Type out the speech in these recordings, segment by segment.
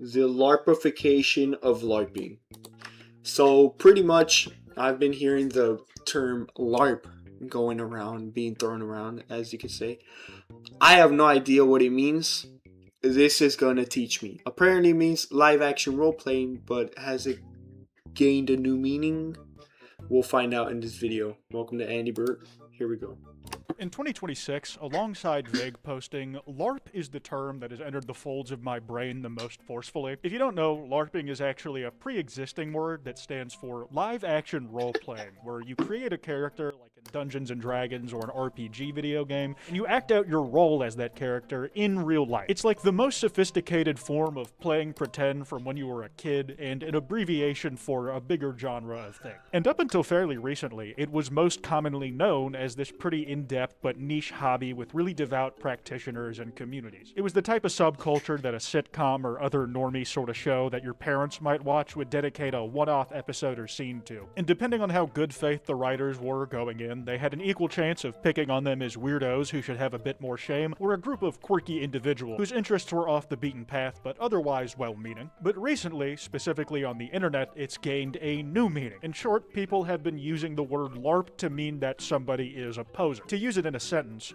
The Larpification of Larping. So pretty much, I've been hearing the term LARP going around, being thrown around, as you could say. I have no idea what it means. This is gonna teach me. Apparently, it means live action role playing, but has it gained a new meaning? We'll find out in this video. Welcome to andyburt. Here we go. In 2026, alongside vague posting, LARP is the term that has entered the folds of my brain the most forcefully. If you don't know, LARPing is actually a pre-existing word that stands for live action role playing, where you create a character like in Dungeons and Dragons or an RPG video game, and you act out your role as that character in real life. It's like the most sophisticated form of playing pretend from when you were a kid, and an abbreviation for a bigger genre of thing. And up until fairly recently, it was most commonly known as this pretty in-depth but niche hobby with really devout practitioners and communities. It was the type of subculture that a sitcom or other normie sort of show that your parents might watch would dedicate a one-off episode or scene to. And depending on how good faith the writers were going in, they had an equal chance of picking on them as weirdos who should have a bit more shame, or a group of quirky individuals whose interests were off the beaten path but otherwise well-meaning. But recently, specifically on the internet, it's gained a new meaning. In short, people have been using the word LARP to mean that somebody is a poser. To use it in a sentence,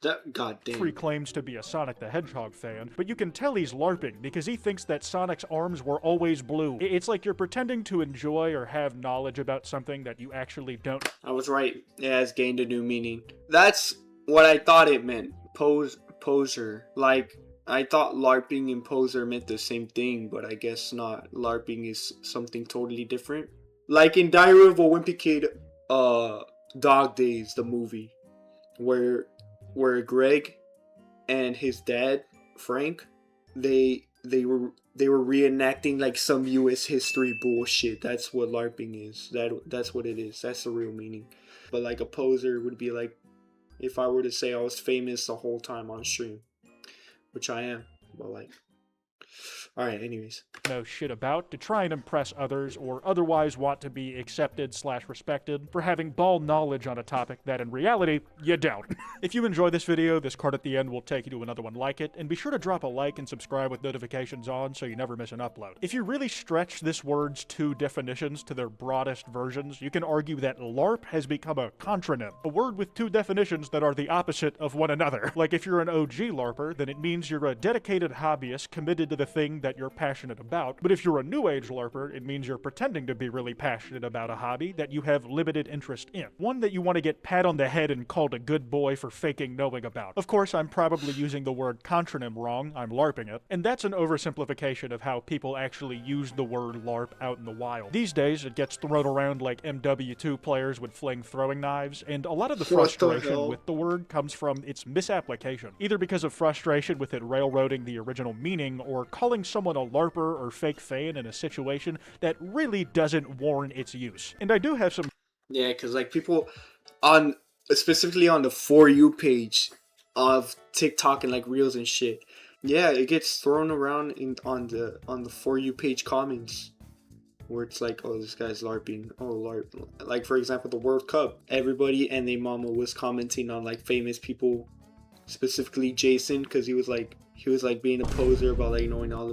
Jeffrey claims to be a Sonic the Hedgehog fan, but you can tell he's LARPing because he thinks that Sonic's arms were always blue. It's like you're pretending to enjoy or have knowledge about something that you actually don't. I was right. It has gained a new meaning. That's what I thought it meant. Poser. Like, I thought LARPing and poser meant the same thing, but I guess not. LARPing is something totally different. Like in Diary of a Wimpy Kid, Dog Days, the movie, where Greg and his dad Frank, they were reenacting like some U.S. history bullshit. That's what LARPing is. That's what it is. That's the real meaning. But like a poser would be like if I were to say I was famous the whole time on stream, which I am. But like, all right. Anyways. Know shit about to try and impress others or otherwise want to be accepted/respected for having ball knowledge on a topic that in reality you don't. If you enjoy this video, this card at the end will take you to another one like it, and be sure to drop a like and subscribe with notifications on so you never miss an upload. If you really stretch this word's two definitions to their broadest versions, you can argue that LARP has become a contronym, a word with two definitions that are the opposite of one another. Like if you're an OG LARPer, then it means you're a dedicated hobbyist committed to the thing that you're passionate about, but if you're a new age LARPer, it means you're pretending to be really passionate about a hobby that you have limited interest in. One that you want to get pat on the head and called a good boy for faking knowing about. Of course, I'm probably using the word contronym wrong, I'm LARPing it, and that's an oversimplification of how people actually use the word LARP out in the wild. These days, it gets thrown around like MW2 players would fling throwing knives, and a lot of the frustration with the word comes from its misapplication, either because of frustration with it railroading the original meaning, or calling someone a LARPer or fake fan in a situation that really doesn't warrant its use. And I do have some... Yeah, because like people on, specifically on the For You page of TikTok and like Reels and shit, yeah, it gets thrown around on the For You page comments, where it's like, oh, this guy's LARPing, oh, LARP. Like, for example, the World Cup, everybody and their mama was commenting on like famous people, specifically Jason, because he was like being a poser about like knowing all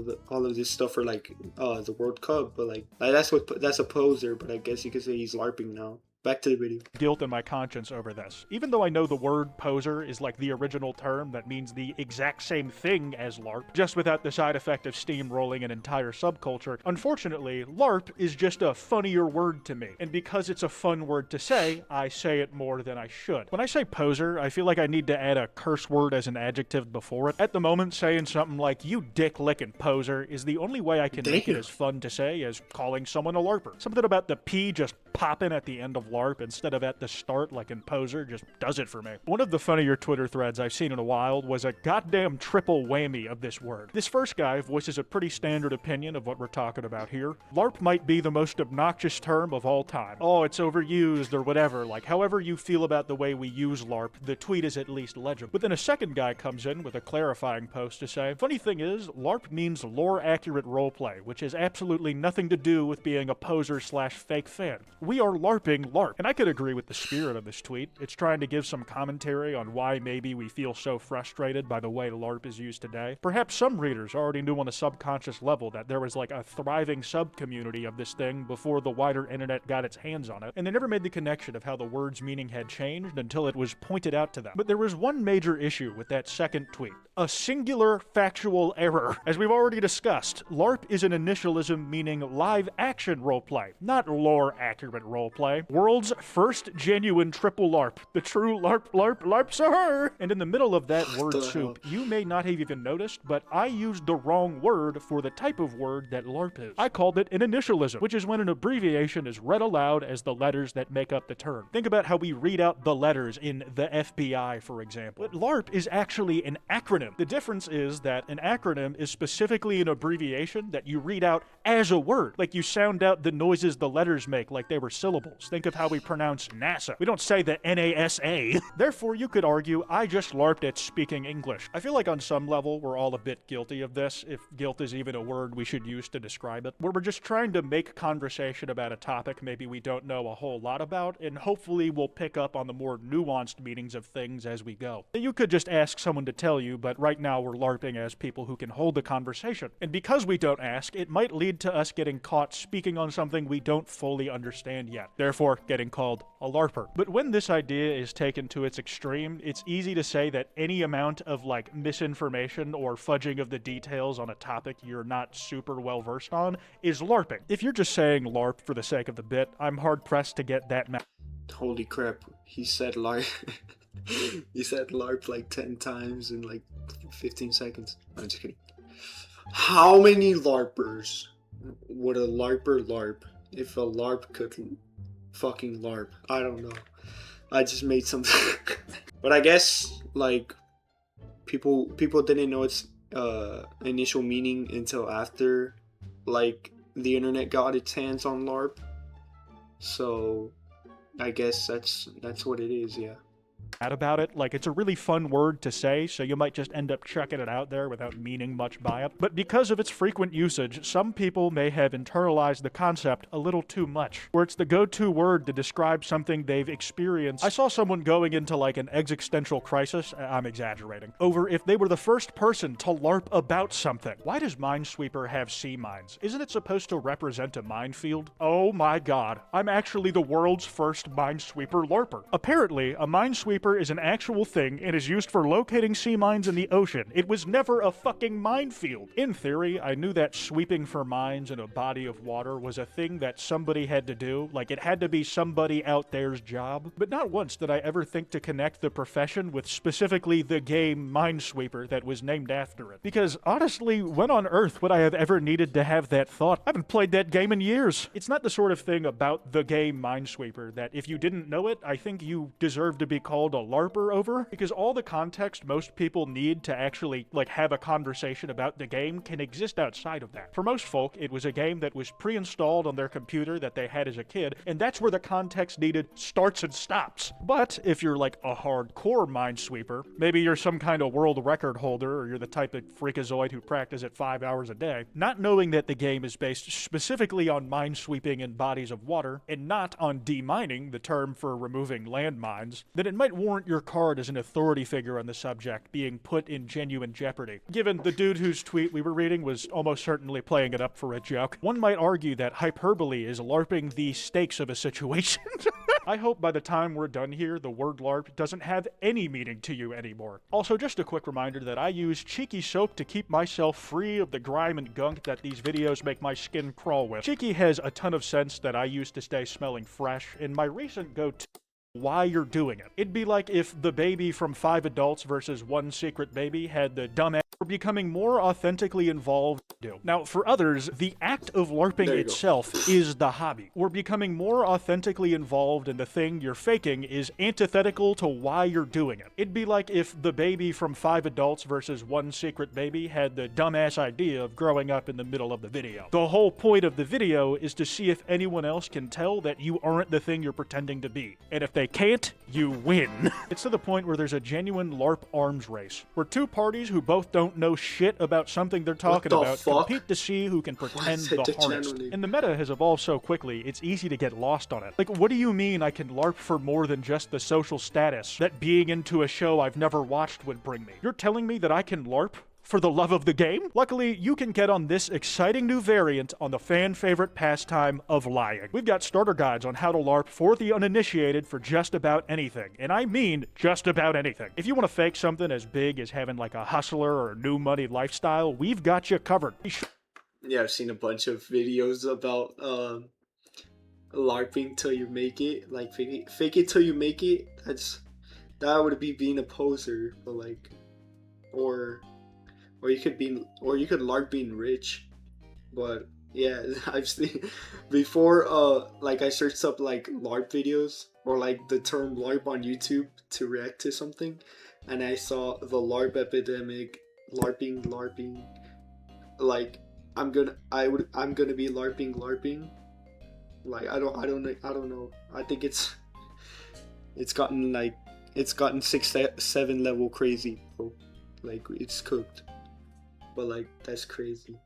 of this stuff for like the World Cup, but like that's a poser, but I guess you could say he's LARPing now. Back to the video. Guilt in my conscience over this. Even though I know the word poser is like the original term that means the exact same thing as LARP, just without the side effect of steamrolling an entire subculture, unfortunately, LARP is just a funnier word to me. And because it's a fun word to say, I say it more than I should. When I say poser, I feel like I need to add a curse word as an adjective before it. At the moment, saying something like, you dick-licking poser, is the only way I can make it as fun to say as calling someone a LARPer. Something about the P just popping at the end of LARP instead of at the start like in poser just does it for me. One of the funnier Twitter threads I've seen in a while was a goddamn triple whammy of this word. This first guy voices a pretty standard opinion of what we're talking about here. LARP might be the most obnoxious term of all time. Oh, it's overused or whatever. Like, however you feel about the way we use LARP, the tweet is at least legible. But then a second guy comes in with a clarifying post to say, funny thing is, LARP means lore-accurate roleplay, which has absolutely nothing to do with being a poser/fake fan. We are LARPing LARP. And I could agree with the spirit of this tweet. It's trying to give some commentary on why maybe we feel so frustrated by the way LARP is used today. Perhaps some readers already knew on a subconscious level that there was like a thriving sub-community of this thing before the wider internet got its hands on it, and they never made the connection of how the word's meaning had changed until it was pointed out to them. But there was one major issue with that second tweet. A singular factual error. As we've already discussed, LARP is an initialism meaning live action roleplay, not lore accurate roleplay. World's first genuine triple LARP. The true LARP, sir! And in the middle of that word soup, you may not have even noticed, but I used the wrong word for the type of word that LARP is. I called it an initialism, which is when an abbreviation is read aloud as the letters that make up the term. Think about how we read out the letters in the FBI, for example. But LARP is actually an acronym. The difference is that an acronym is specifically an abbreviation that you read out as a word. Like you sound out the noises the letters make like they were syllables. Think of how we pronounce NASA. We don't say the NASA. Therefore, you could argue I just LARPed at speaking English. I feel like on some level we're all a bit guilty of this, if guilt is even a word we should use to describe it, where we're just trying to make conversation about a topic maybe we don't know a whole lot about, and hopefully we'll pick up on the more nuanced meanings of things as we go. You could just ask someone to tell you, but right now we're LARPing as people who can hold the conversation. And because we don't ask, it might lead to us getting caught speaking on something we don't fully understand yet, therefore getting called a LARPer. But when this idea is taken to its extreme, it's easy to say that any amount of like misinformation or fudging of the details on a topic you're not super well versed on is LARPing. If you're just saying LARP for the sake of the bit, I'm hard pressed to get that Holy crap, he said LARP. He said LARP like 10 times in like 15 seconds. I'm just kidding. How many LARPers would a LARPer LARP if a LARP could fucking LARP? I don't know. I just made something. But I guess like people didn't know its initial meaning until after like the internet got its hands on LARP. So I guess that's what it is, yeah. About it. Like, it's a really fun word to say, so you might just end up chucking it out there without meaning much by it. But because of its frequent usage, some people may have internalized the concept a little too much, where it's the go-to word to describe something they've experienced. I saw someone going into like an existential crisis, I'm exaggerating, over if they were the first person to LARP about something. Why does Minesweeper have sea mines? Isn't it supposed to represent a minefield? Oh my god, I'm actually the world's first Minesweeper LARPer. Apparently, a Minesweeper is an actual thing and is used for locating sea mines in the ocean. It was never a fucking minefield. In theory, I knew that sweeping for mines in a body of water was a thing that somebody had to do, like it had to be somebody out there's job. But not once did I ever think to connect the profession with specifically the game Minesweeper that was named after it. Because honestly, when on earth would I have ever needed to have that thought? I haven't played that game in years. It's not the sort of thing about the game Minesweeper that if you didn't know it, I think you deserve to be called a LARPer over, because all the context most people need to actually like have a conversation about the game can exist outside of that. For most folk, it was a game that was pre-installed on their computer that they had as a kid, and that's where the context needed starts and stops. But if you're like a hardcore Minesweeper, maybe you're some kind of world record holder, or you're the type of freakazoid who practices it 5 hours a day, not knowing that the game is based specifically on minesweeping in bodies of water, and not on demining, the term for removing landmines, then it might warrant your card as an authority figure on the subject being put in genuine jeopardy. Given the dude whose tweet we were reading was almost certainly playing it up for a joke, one might argue that hyperbole is LARPing the stakes of a situation. I hope by the time we're done here, the word LARP doesn't have any meaning to you anymore. Also, just a quick reminder that I use Cheeky soap to keep myself free of the grime and gunk that these videos make my skin crawl with. Cheeky has a ton of scents that I use to stay smelling fresh, and my recent go-to why you're doing it. It'd be like if the baby from 5 adults versus 1 secret baby had the dumbass for becoming more authentically involved. Now, for others, the act of LARPing itself is the hobby. Or becoming more authentically involved in the thing you're faking is antithetical to why you're doing it. It'd be like if the baby from 5 adults versus 1 secret baby had the dumbass idea of growing up in the middle of the video. The whole point of the video is to see if anyone else can tell that you aren't the thing you're pretending to be. And if they can't, you win. It's to the point where there's a genuine LARP arms race, where two parties who both don't know shit about something they're talking about compete to see who can pretend the hardest. And the meta has evolved so quickly, it's easy to get lost on it. Like, what do you mean I can LARP for more than just the social status that being into a show I've never watched would bring me? You're telling me that I can LARP for the love of the game? Luckily, you can get on this exciting new variant on the fan-favorite pastime of lying. We've got starter guides on how to LARP for the uninitiated for just about anything, and I mean just about anything. If you want to fake something as big as having like a hustler or a new money lifestyle, we've got you covered. Yeah, I've seen a bunch of videos about LARPing till you make it, like fake it till you make it. That would be being a poser, but like, or you could LARP being rich. But yeah, I've seen before, like I searched up like LARP videos or like the term LARP on YouTube to react to something, and I saw the LARP epidemic, LARPing, like I'm gonna be LARPing. Like I don't know. I think it's gotten 6-7 level crazy, bro. Like it's cooked. But like, that's crazy.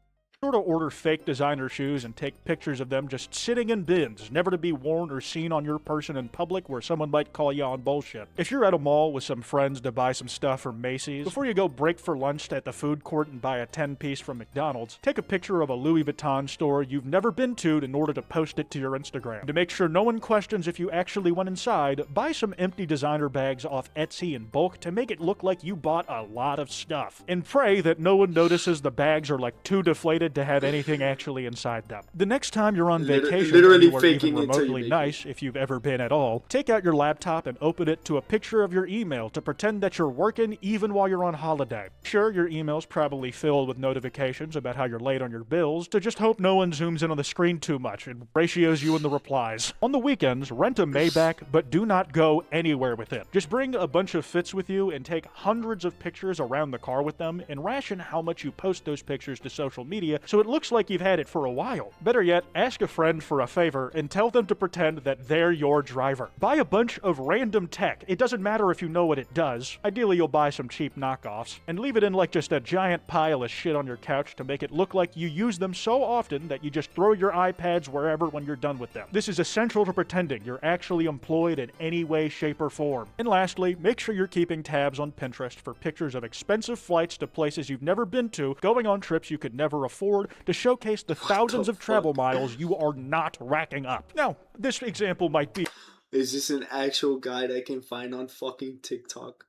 Sort of order fake designer shoes and take pictures of them just sitting in bins, never to be worn or seen on your person in public where someone might call you on bullshit. If you're at a mall with some friends to buy some stuff from Macy's, before you go break for lunch at the food court and buy a 10-piece from McDonald's, take a picture of a Louis Vuitton store you've never been to in order to post it to your Instagram. To make sure no one questions if you actually went inside, buy some empty designer bags off Etsy in bulk to make it look like you bought a lot of stuff. And pray that no one notices the bags are like too deflated to have anything actually inside them. The next time you're on vacation, literally or even remotely nice, if you've ever been at all, take out your laptop and open it to a picture of your email to pretend that you're working even while you're on holiday. Sure, your email's probably filled with notifications about how you're late on your bills, so just hope no one zooms in on the screen too much and ratios you in the replies. On the weekends, rent a Maybach, but do not go anywhere with it. Just bring a bunch of fits with you and take hundreds of pictures around the car with them, and ration how much you post those pictures to social media so it looks like you've had it for a while. Better yet, ask a friend for a favor and tell them to pretend that they're your driver. Buy a bunch of random tech. It doesn't matter if you know what it does. Ideally, you'll buy some cheap knockoffs and leave it in like just a giant pile of shit on your couch to make it look like you use them so often that you just throw your iPads wherever when you're done with them. This is essential to pretending you're actually employed in any way, shape, or form. And lastly, make sure you're keeping tabs on Pinterest for pictures of expensive flights to places you've never been to, going on trips you could never afford, to showcase the thousands of travel miles you are not racking up. Now, this example might be... Is this an actual guide I can find on fucking TikTok?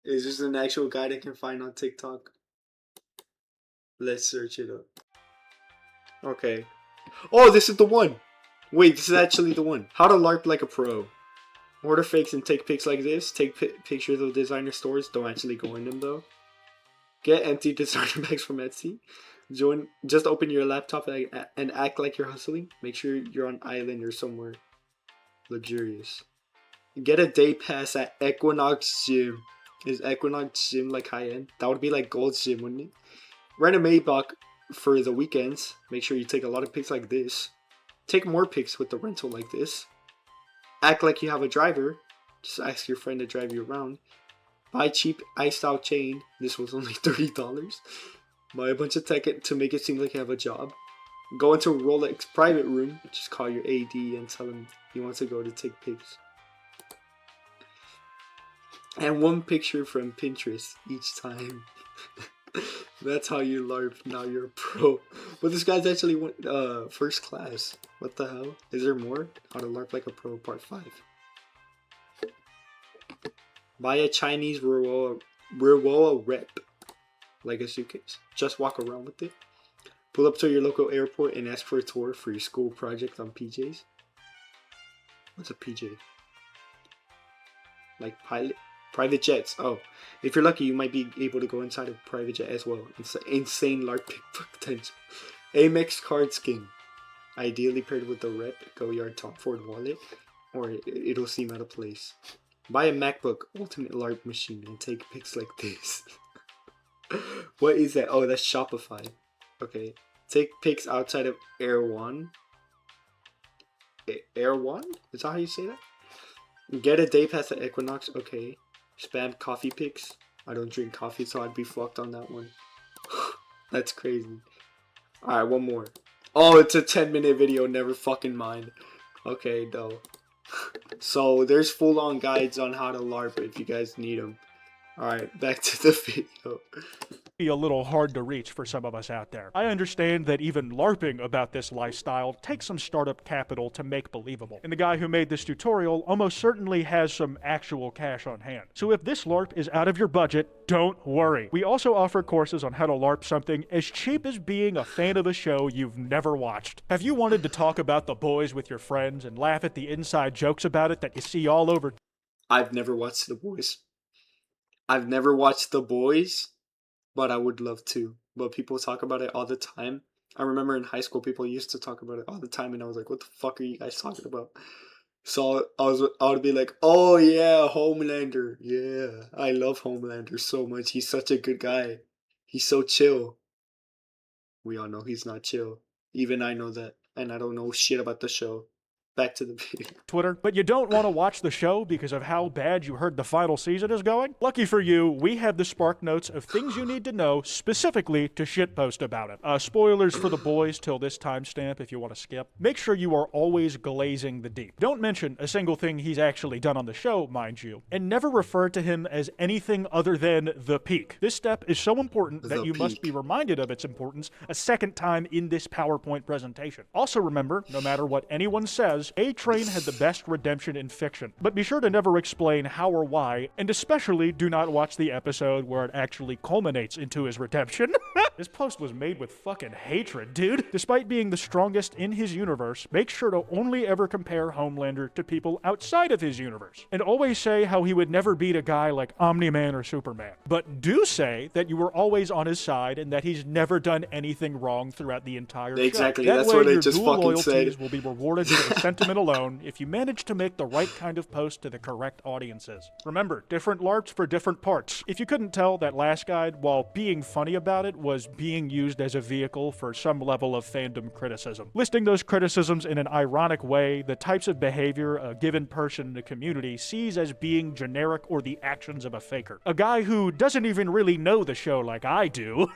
Is this an actual guide I can find on TikTok? Let's search it up. Okay. Oh, this is the one! Wait, this is actually the one. How to LARP like a pro. Order fakes and take pics like this. Take pictures of designer stores. Don't actually go in them though. Get empty designer bags from Etsy. Just open your laptop and act like you're hustling. Make sure you're on island or somewhere luxurious. Get a day pass at Equinox Gym. Is Equinox Gym like high end? That would be like Gold's Gym, wouldn't it? Rent a Maybach for the weekends. Make sure you take a lot of pics like this. Take more pics with the rental like this. Act like you have a driver. Just ask your friend to drive you around. Buy cheap iced out chain. This was only $30. Buy a bunch of tech to make it seem like you have a job. Go into a Rolex private room. Just call your AD and tell him you want to go to take pics. And one picture from Pinterest each time. That's how you LARP. Now you're a pro. But this guy's actually first class. What the hell? Is there more? How to LARP like a pro, part 5. Buy a Chinese Ruoa rep. Like a suitcase. Just walk around with it. Pull up to your local airport and ask for a tour for your school project on PJs. What's a PJ? Like private jets. Oh, if you're lucky, you might be able to go inside a private jet as well. It's insane LARP potential. Amex card skin. Ideally paired with the rep Goyard Tom Ford wallet, or it'll seem out of place. Buy a MacBook Ultimate LARP machine and take pics like this. What is that? Oh, that's Shopify. Okay. Take pics outside of Air One. Air One? Is that how you say that? Get a day pass at Equinox. Okay. Spam coffee picks. I don't drink coffee, so I'd be fucked on that one. That's crazy. Alright, one more. Oh, it's a 10-minute video. Never fucking mind. Okay, though. So, there's full-on guides on how to LARP if you guys need them. Alright, back to the video. Be a little hard to reach for some of us out there. I understand that even LARPing about this lifestyle takes some startup capital to make believable, and the guy who made this tutorial almost certainly has some actual cash on hand. So if this LARP is out of your budget, don't worry. We also offer courses on how to LARP something as cheap as being a fan of a show you've never watched. Have you wanted to talk about The Boys with your friends and laugh at the inside jokes about it that you see all over? I've never watched The Boys. I've never watched The Boys, but I would love to. But people talk about it all the time. I remember in high school people used to talk about it all the time, and I was like, what the fuck are you guys talking about? So I would be like, oh yeah, Homelander. Yeah, I love Homelander so much. He's such a good guy. He's so chill. We all know he's not chill. Even I know that, and I don't know shit about the show. Back to the video. Twitter, but you don't want to watch the show because of how bad you heard the final season is going? Lucky for you, we have the spark notes of things you need to know specifically to shitpost about it. Spoilers for The Boys till this timestamp if you want to skip. Make sure you are always glazing the deep. Don't mention a single thing he's actually done on the show, mind you, and never refer to him as anything other than the peak. This step is so important that you must be reminded of its importance a second time in this PowerPoint presentation. Also remember, no matter what anyone says, A-Train had the best redemption in fiction, but be sure to never explain how or why, and especially do not watch the episode where it actually culminates into his redemption. This post was made with fucking hatred, dude. Despite being the strongest in his universe, make sure to only ever compare Homelander to people outside of his universe, and always say how he would never beat a guy like Omni-Man or Superman. But do say that you were always on his side and that he's never done anything wrong throughout the entire show. Exactly, That that's way, what I your just dual fucking said. loyalties will be rewarded for the sentiment alone if you manage to make the right kind of post to the correct audiences. Remember, different LARPs for different parts. If you couldn't tell, that last guide, while being funny about it, was being used as a vehicle for some level of fandom criticism. Listing those criticisms in an ironic way, the types of behavior a given person in the community sees as being generic or the actions of a faker. A guy who doesn't even really know the show like I do.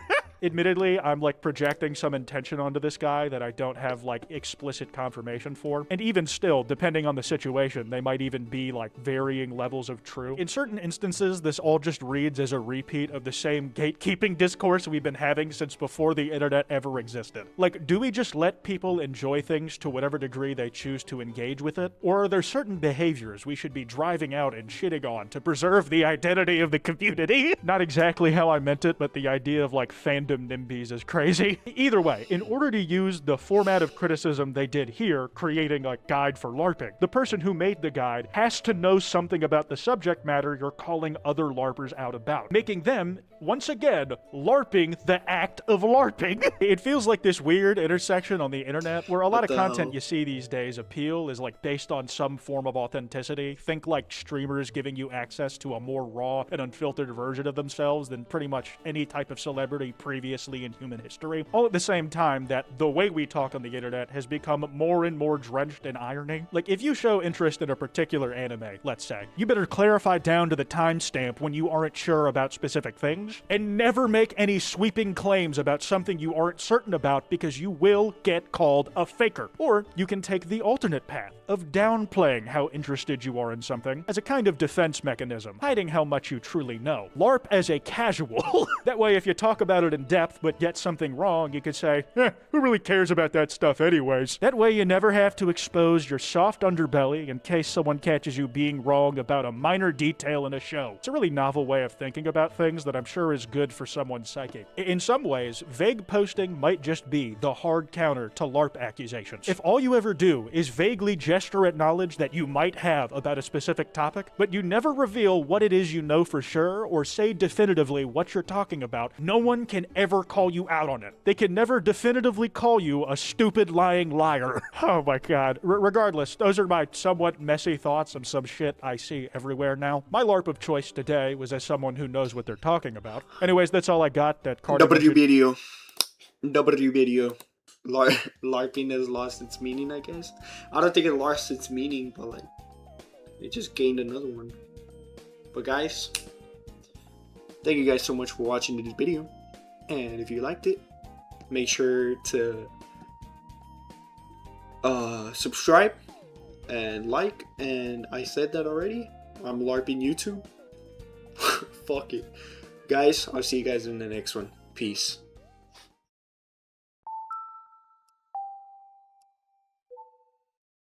Admittedly, I'm like projecting some intention onto this guy that I don't have like explicit confirmation for. And even still, depending on the situation, they might even be like varying levels of true. In certain instances, this all just reads as a repeat of the same gatekeeping discourse we've been having since before the internet ever existed. Like, do we just let people enjoy things to whatever degree they choose to engage with it? Or are there certain behaviors we should be driving out and shitting on to preserve the identity of the community? Not exactly how I meant it, but the idea of like fandom NIMBYs is crazy. Either way, in order to use the format of criticism they did here, creating a guide for LARPing, the person who made the guide has to know something about the subject matter you're calling other LARPers out about, making them, once again, LARPing the act of LARPing. It feels like this weird intersection on the internet where a lot of content you see these days appeal is like based on some form of authenticity. Think like streamers giving you access to a more raw and unfiltered version of themselves than pretty much any type of celebrity previously in human history. All at the same time that the way we talk on the internet has become more and more drenched in irony. Like, if you show interest in a particular anime, let's say, you better clarify down to the timestamp when you aren't sure about specific things, and never make any sweeping claims about something you aren't certain about because you will get called a faker. Or you can take the alternate path of downplaying how interested you are in something as a kind of defense mechanism, hiding how much you truly know. LARP as a casual. That way, if you talk about it in depth but get something wrong, you could say, who really cares about that stuff anyways? That way you never have to expose your soft underbelly in case someone catches you being wrong about a minor detail in a show. It's a really novel way of thinking about things that I'm sure is good for someone's psyche. In some ways, vague posting might just be the hard counter to LARP accusations. If all you ever do is vaguely gesture at knowledge that you might have about a specific topic, but you never reveal what it is you know for sure or say definitively what you're talking about, no one can ever call you out on it. They can never definitively call you a stupid lying liar. Oh my god. Regardless, those are my somewhat messy thoughts on some shit I see everywhere now. My LARP of choice today was as someone who knows what they're talking about. Anyways, that's all I got. That card. W video. LARPing has lost its meaning, I guess. I don't think it lost its meaning, but like, It just gained another one. But guys, thank you guys so much for watching this video. And if you liked it, make sure to subscribe and like. And I said that already. I'm LARPing YouTube. Fuck it. Guys, I'll see you guys in the next one. Peace.